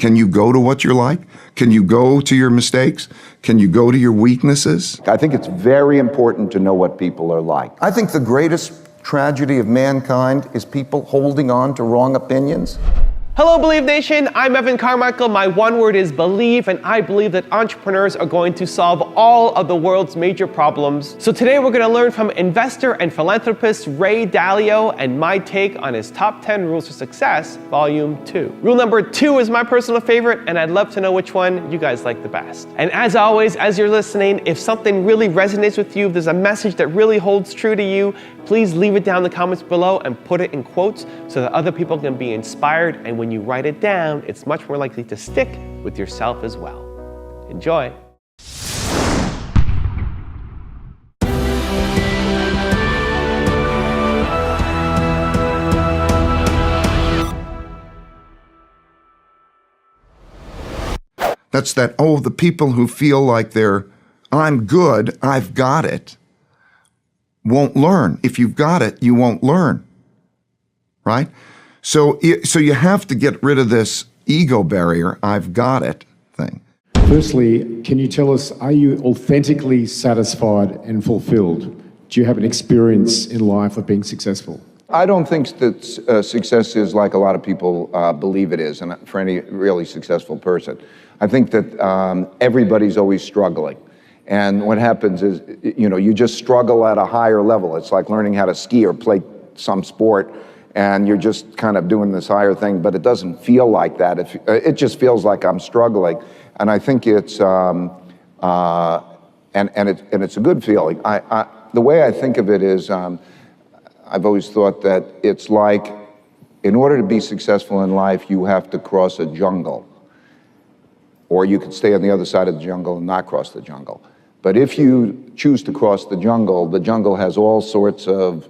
Can you go to what you're like? Can you go to your mistakes? Can you go to your weaknesses? I think it's very important to know what people are like. I think the greatest tragedy of mankind is people holding on to wrong opinions. Hello, Believe Nation. I'm Evan Carmichael. My one word is believe, and I believe that entrepreneurs are going to solve all of the world's major problems. So today we're going to learn from investor and philanthropist RayDalio and my take on his top 10 rules for success, volume 2. Rule number 2 is my personal favorite, and I'd love to know which one you guys like the best. And as always, as you're listening, if something really resonates with you, if there's a message that really holds true to you, please leave it down in the comments below and put it in quotes so that other people can be inspired, and when you write it down, it's much more likely to stick with yourself as well. Enjoy. That's that, the people who feel like I'm good, I've got it, won't learn. If you've got it, you won't learn, right? So you have to get rid of this ego barrier, I've got it thing. Firstly, can you tell us, are you authentically satisfied and fulfilled? Do you have an experience in life of being successful? I don't think that success is like a lot of people believe it is, and for any really successful person. I think that everybody's always struggling. And what happens is, you just struggle at a higher level. It's like learning how to ski or play some sport, and you're just kind of doing this higher thing, but it doesn't feel like that. It just feels like I'm struggling. And I think it's, and it's a good feeling. The way I think of it is, I've always thought that it's like, in order to be successful in life, you have to cross a jungle. Or you could stay on the other side of the jungle and not cross the jungle. But if you choose to cross the jungle has all sorts of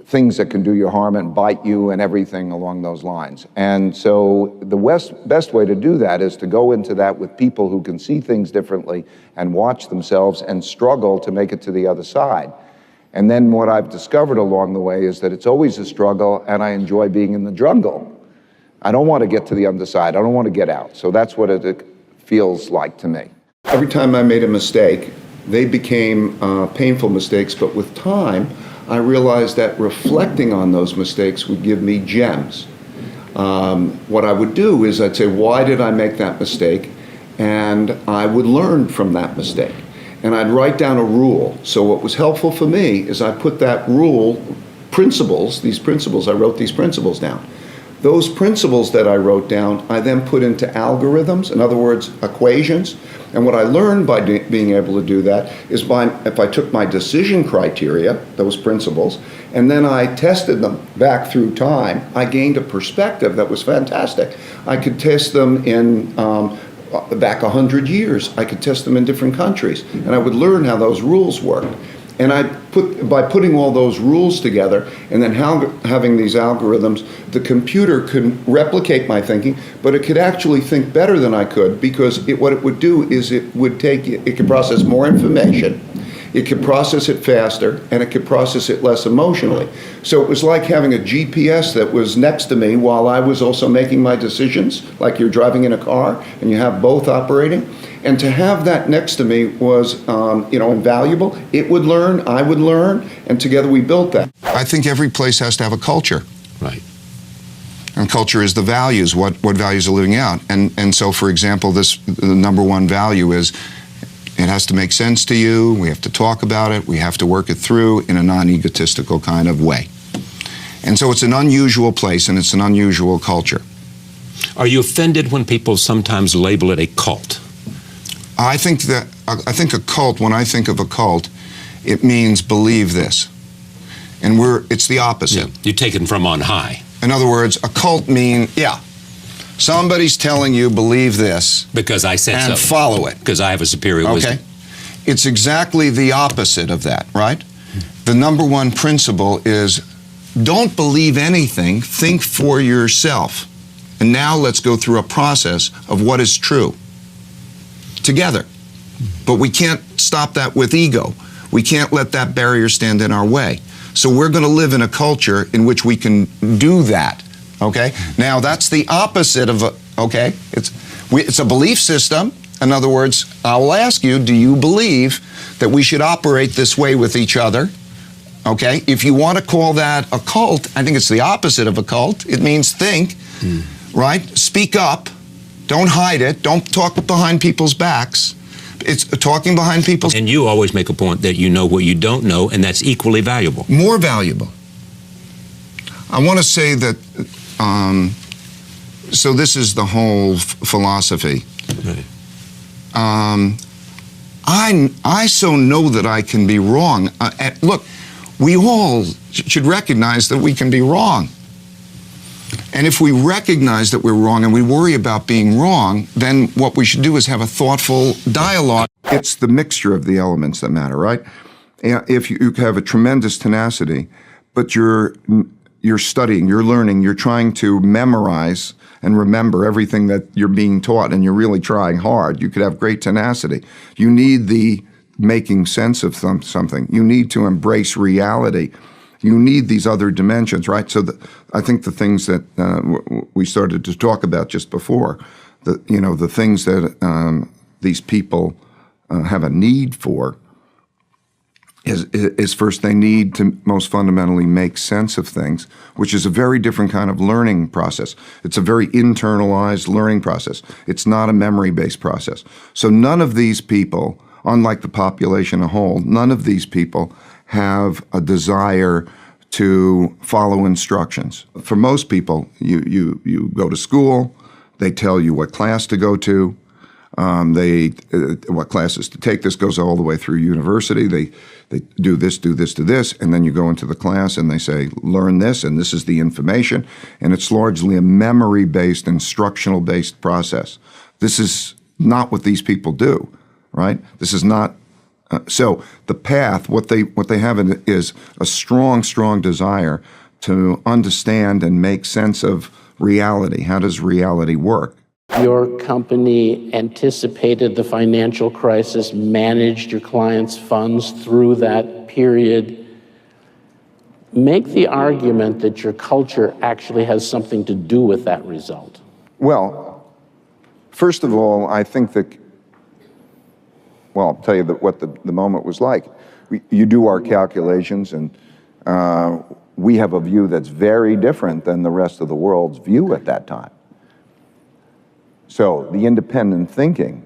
things that can do you harm and bite you and everything along those lines. And so the best way to do that is to go into that with people who can see things differently and watch themselves and struggle to make it to the other side. And then what I've discovered along the way is that it's always a struggle, and I enjoy being in the jungle. I don't want to get to the underside. I don't want to get out. So that's what it feels like to me. Every time I made a mistake, they became painful mistakes, but with time, I realized that reflecting on those mistakes would give me gems. What I would do is I'd say, why did I make that mistake? And I would learn from that mistake. And I'd write down a rule. So what was helpful for me is I put that rule, I wrote these principles down. Those principles that I wrote down, I then put into algorithms, in other words, equations. And what I learned by being able to do that is if I took my decision criteria, those principles, and then I tested them back through time, I gained a perspective that was fantastic. I could test them in back 100 years. I could test them in different countries, and I would learn how those rules worked. And by putting all those rules together and then having these algorithms, the computer could replicate my thinking, but it could actually think better than I could, because what it would do is it could process more information, it could process it faster, and it could process it less emotionally. So it was like having a GPS that was next to me while I was also making my decisions, like you're driving in a car and you have both operating. And to have that next to me was, invaluable. It would learn, I would learn, and together we built that. I think every place has to have a culture. Right. And culture is the values, what values are living out. And so, for example, the number one value is it has to make sense to you, we have to talk about it, we have to work it through in a non-egotistical kind of way. And so it's an unusual place and it's an unusual culture. Are you offended when people sometimes label it a cult? I think a cult, when I think of a cult, it means believe this. And it's the opposite. Yeah, you take it from on high. In other words, a cult means, somebody's telling you believe this. Because I said so. And follow it. Because I have a superior wisdom. It's exactly the opposite of that, right? The number one principle is don't believe anything, think for yourself. And now let's go through a process of what is true. Together. But we can't stop that with ego. We can't let that barrier stand in our way. So we're going to live in a culture in which we can do that, okay? Now that's the opposite of okay? It's a belief system. In other words, I will ask you, do you believe that we should operate this way with each other? Okay, if you want to call that a cult, I think it's the opposite of a cult. It means think, right? Speak up. Don't hide it. Don't talk behind people's backs. It's talking behind people's... And you always make a point that you know what you don't know, and that's equally valuable. More valuable. I want to say that, so this is the whole philosophy. Right. I so know that I can be wrong. Look, we all should recognize that we can be wrong. And if we recognize that we're wrong and we worry about being wrong, then what we should do is have a thoughtful dialogue. It's the mixture of the elements that matter, right? If you have a tremendous tenacity, but you're studying, you're learning, you're trying to memorize and remember everything that you're being taught, and you're really trying hard, you could have great tenacity. You need the making sense of something. You need to embrace reality. You need these other dimensions, right? So I think the things that we started to talk about just before, the things that these people have a need for is first they need to most fundamentally make sense of things, which is a very different kind of learning process. It's a very internalized learning process. It's not a memory-based process. So none of these people, unlike the population as a whole, none of these people have a desire to follow instructions. For most people, you go to school, they tell you what class to go to, what classes to take. This goes all the way through university. They do this, do this, and then you go into the class and they say, learn this, and this is the information, and it's largely a memory-based, instructional-based process. This is not what these people do, right? This is not. So the path, what they have is a strong desire to understand and make sense of reality. How does reality work? Your company anticipated the financial crisis, managed your clients' funds through that period. Make the argument that your culture actually has something to do with that result. Well, first of all, I think that, well, I'll tell you what the moment was like. You do our calculations, and we have a view that's very different than the rest of the world's view at that time. So the independent thinking,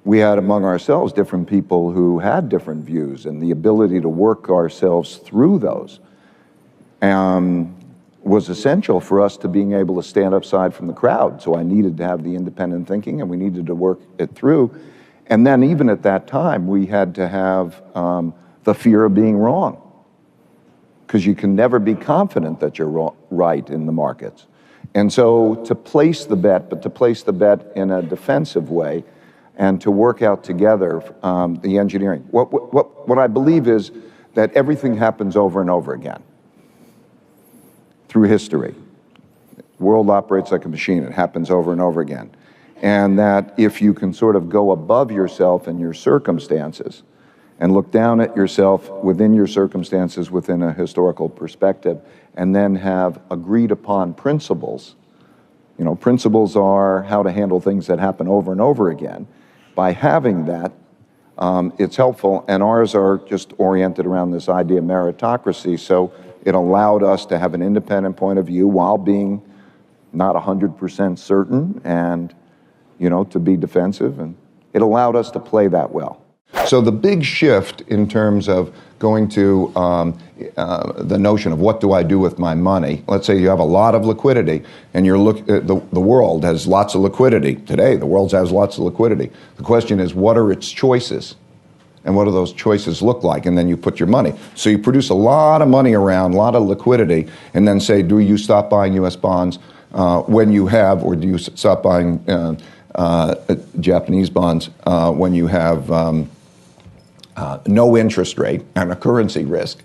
we had among ourselves different people who had different views, and the ability to work ourselves through those was essential for us to being able to stand aside from the crowd. So I needed to have the independent thinking, and we needed to work it through. And then even at that time, we had to have the fear of being wrong, because you can never be confident that you're right in the markets. And so to place the bet, but to place the bet in a defensive way, and to work out together the engineering. What I believe is that everything happens over and over again through history. The world operates like a machine. It happens over and over again. And that if you can sort of go above yourself and your circumstances and look down at yourself within your circumstances within a historical perspective, and then have agreed upon principles. You know, principles are how to handle things that happen over and over again. By having that, it's helpful, and ours are just oriented around this idea of meritocracy, so it allowed us to have an independent point of view while being not 100% certain, and, you know, to be defensive, and it allowed us to play that well. So the big shift in terms of going to the notion of what do I do with my money. Let's say you have a lot of liquidity, and you're the world has lots of liquidity. Today, the world has lots of liquidity. The question is, what are its choices? And what do those choices look like? And then you put your money. So you produce a lot of money around, a lot of liquidity, and then say, do you stop buying U.S. bonds when you have, or do you stop buying Japanese bonds when you have no interest rate and a currency risk,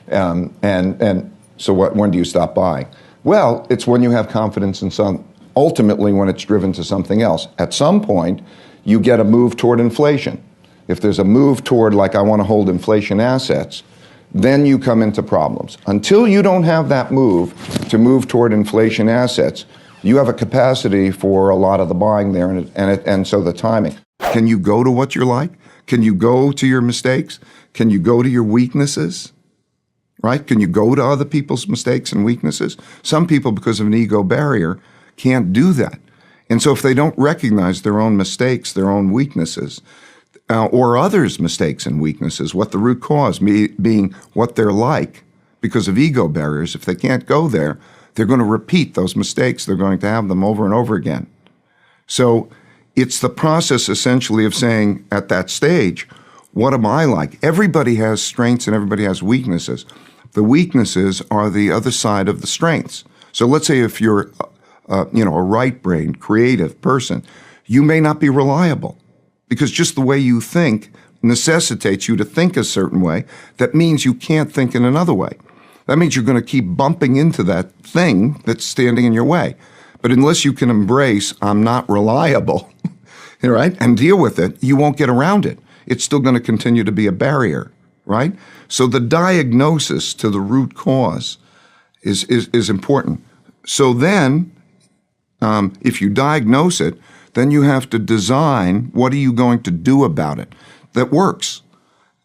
and so when do you stop buying? Well, it's when you have confidence in some. Ultimately, when it's driven to something else. At some point, you get a move toward inflation. If there's a move toward, like, I want to hold inflation assets, then you come into problems. Until you don't have that move to move toward inflation assets, You have a capacity for a lot of the buying there, and so the timing. Can you go to what you're like? Can you go to your mistakes? Can you go to your weaknesses? Right? Can you go to other people's mistakes and weaknesses? Some people, because of an ego barrier, can't do that. And so if they don't recognize their own mistakes, their own weaknesses, or others' mistakes and weaknesses, what the root cause being what they're like because of ego barriers, if they can't go there, they're going to repeat those mistakes. They're going to have them over and over again. So it's the process essentially of saying at that stage, what am I like? Everybody has strengths and everybody has weaknesses. The weaknesses are the other side of the strengths. So let's say if you're a right-brained, creative person, you may not be reliable because just the way you think necessitates you to think a certain way. That means you can't think in another way. That means you're going to keep bumping into that thing that's standing in your way. But unless you can embrace, I'm not reliable, right, and deal with it, you won't get around it. It's still going to continue to be a barrier, right? So the diagnosis to the root cause is important. So then, if you diagnose it, then you have to design what are you going to do about it that works.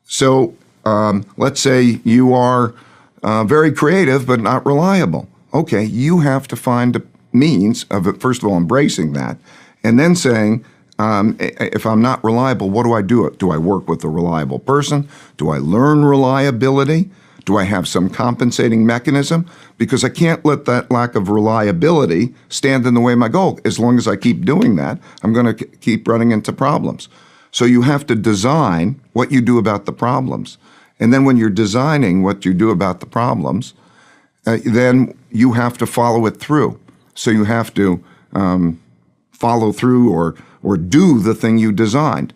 So let's say you are very creative but not reliable. Okay, you have to find a means of, first of all, embracing that, and then saying, if I'm not reliable, what do I do? Do I work with a reliable person? Do I learn reliability? Do I have some compensating mechanism? Because I can't let that lack of reliability stand in the way of my goal. As long as I keep doing that, I'm going to keep running into problems. So you have to design what you do about the problems. And then when you're designing what you do about the problems, then you have to follow it through. So you have to follow through or do the thing you designed.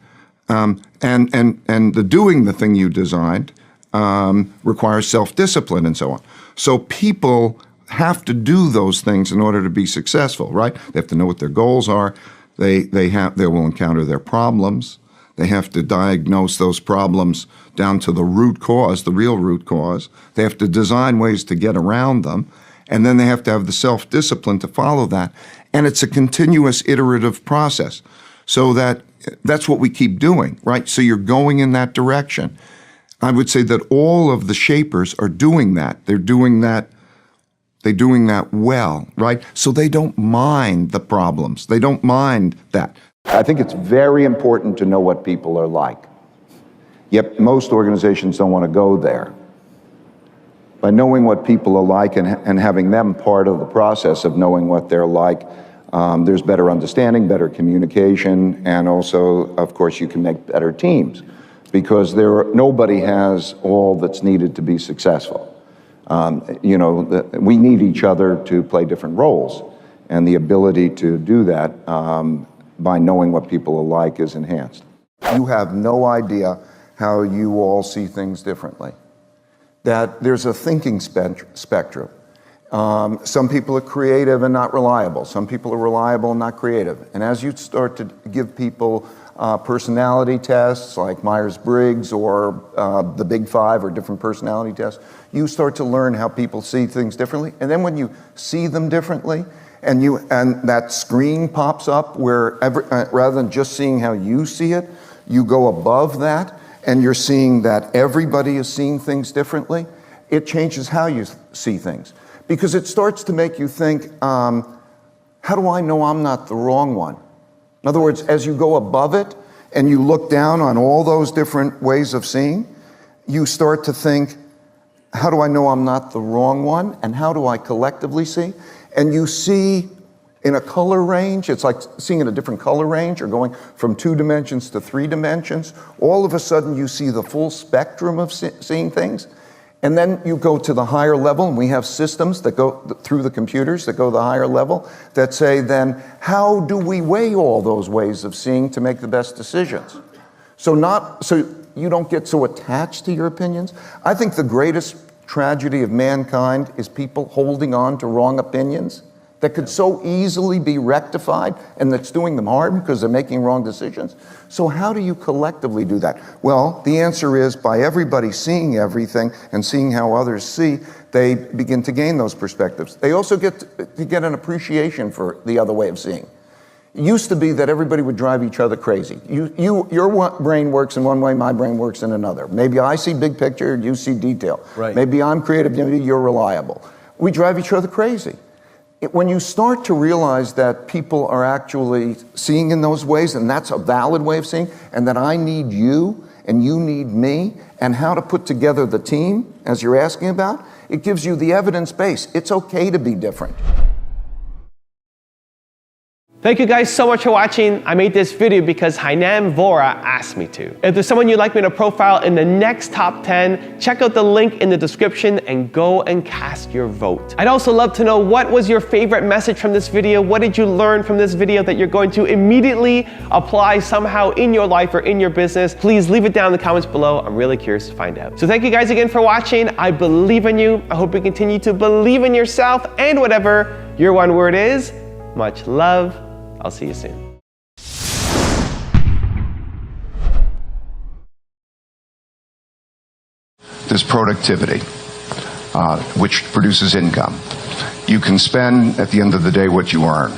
And the doing the thing you designed requires self-discipline and so on. So people have to do those things in order to be successful, right? They have to know what their goals are. They will encounter their problems. They have to diagnose those problems down to the root cause, the real root cause. They have to design ways to get around them. And then they have to have the self-discipline to follow that. And it's a continuous iterative process. So that's what we keep doing, right? So you're going in that direction. I would say that all of the shapers are doing that. They're doing that well, right? So they don't mind the problems. They don't mind that. I think it's very important to know what people are like. Yet most organizations don't want to go there. By knowing what people are like and having them part of the process of knowing what they're like, there's better understanding, better communication, and also, of course, you can make better teams because nobody has all that's needed to be successful. We need each other to play different roles, and the ability to do that by knowing what people are like is enhanced. You have no idea how you all see things differently. That there's a thinking spectrum. Some people are creative and not reliable. Some people are reliable and not creative. And as you start to give people personality tests like Myers-Briggs or the Big Five or different personality tests, you start to learn how people see things differently. And then when you see them differently, and that screen pops up where rather than just seeing how you see it, you go above that, and you're seeing that everybody is seeing things differently, it changes how you see things. Because it starts to make you think, how do I know I'm not the wrong one? In other words, as you go above it and you look down on all those different ways of seeing, you start to think, how do I know I'm not the wrong one? And how do I collectively see? And you see in a color range, it's like seeing in a different color range or going from 2 dimensions to 3 dimensions. All of a sudden you see the full spectrum of seeing things. And then you go to the higher level, and we have systems that go through the computers that go to the higher level that say then, how do we weigh all those ways of seeing to make the best decisions? So you don't get so attached to your opinions. I think the greatest tragedy of mankind is people holding on to wrong opinions that could so easily be rectified, and that's doing them harm because they're making wrong decisions. So how do you collectively do that? Well, the answer is by everybody seeing everything and seeing how others see, they begin to gain those perspectives. They also get to get an appreciation for the other way of seeing. It used to be that everybody would drive each other crazy. Your brain works in one way, my brain works in another. Maybe I see big picture, you see detail. Right. Maybe I'm creative, maybe you're reliable. We drive each other crazy. When you start to realize that people are actually seeing in those ways, and that's a valid way of seeing, and that I need you and you need me, and how to put together the team, as you're asking about, it gives you the evidence base. It's okay to be different. Thank you guys so much for watching. I made this video because Hainam Vora asked me to. If there's someone you'd like me to profile in the next top 10, check out the link in the description and go and cast your vote. I'd also love to know, what was your favorite message from this video? What did you learn from this video that you're going to immediately apply somehow in your life or in your business? Please leave it down in the comments below. I'm really curious to find out. So thank you guys again for watching. I believe in you. I hope you continue to believe in yourself and whatever your one word is. Much love. I'll see you soon. There's productivity, which produces income. You can spend at the end of the day what you earn.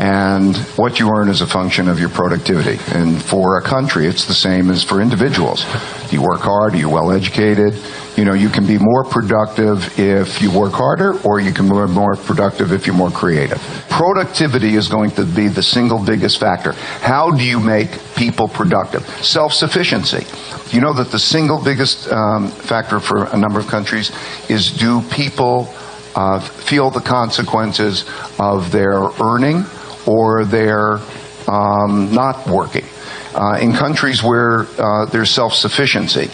And what you earn is a function of your productivity. And for a country, it's the same as for individuals. Do you work hard? Are you well educated? You know, you can be more productive if you work harder, or you can be more productive if you're more creative. Productivity is going to be the single biggest factor. How do you make people productive? Self-sufficiency. You know that the single biggest factor for a number of countries is, do people feel the consequences of their earning or their not working? In countries where there's self-sufficiency,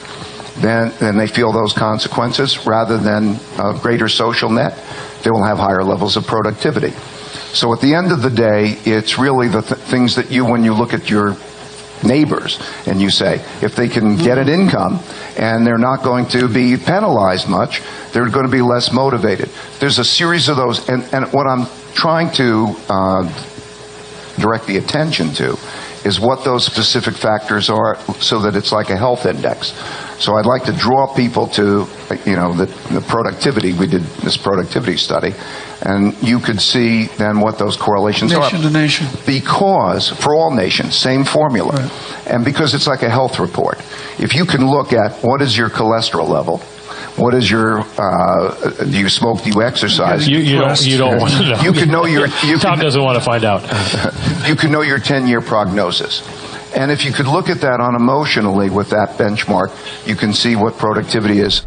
then they feel those consequences rather than a greater social net. They will have higher levels of productivity. So at the end of the day, it's really the things that when you look at your neighbors and you say, if they can get an income and they're not going to be penalized much, they're going to be less motivated. There's a series of those, and what I'm trying to direct the attention to is what those specific factors are, so that it's like a health index. So I'd like to draw people to, the productivity. We did this productivity study, and you could see then what those correlations are. Nation to nation. Because, for all nations, same formula. Right. And because it's like a health report. If you can look at what is your cholesterol level, what is your, do you smoke, do you exercise? You don't want to know. You can know your... Tom doesn't want to find out. You can know your 10-year prognosis. And if you could look at that on emotionally with that benchmark, you can see what productivity is.